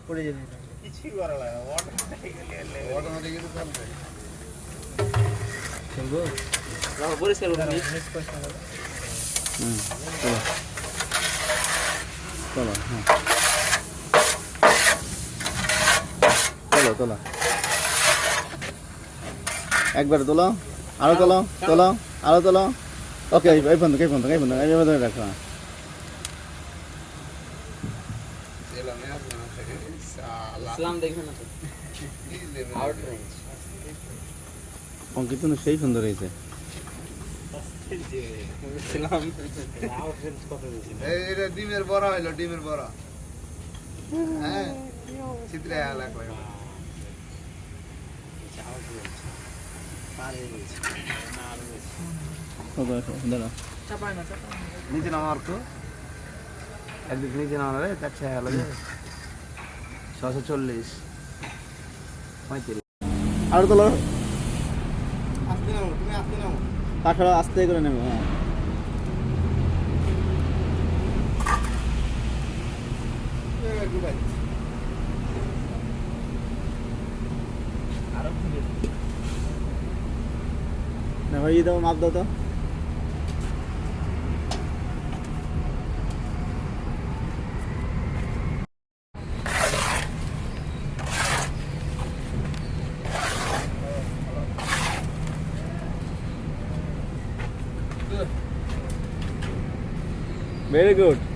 পড়ে যাবে কিছুই করা লাগে অটোমেটিক চলবো রাখো পরিষ্কার করুন চলো হ্যাঁ চলো চলো একবারে তোলো আরো তোলো তোলো আরো তোলো ওকে এই বন্ধ রাখো ইসলাম দেখবেন না তো আউট রেঞ্জ অঙ্কিত সেই সুন্দর হয়েছে ইসলাম আউট রেঞ্জ কত দিয়েছে এটা ডিমের বড়া হইলো ডিমের বড়া হ্যাঁ চিত্রে লাগবে আউট রেঞ্জ পারে গেছে না আর দাঁড়া চাপায় না চাপায় নিচে নামার তো একদিক নিচে নামালে তার ছায়া লাগে 640 35 আরো তোলো আস্তে নাও তুমি আস্তে নাও কাঠড়া আস্তে করে নেবো হ্যাঁ না ভাই দাও মাপ দাও তো very good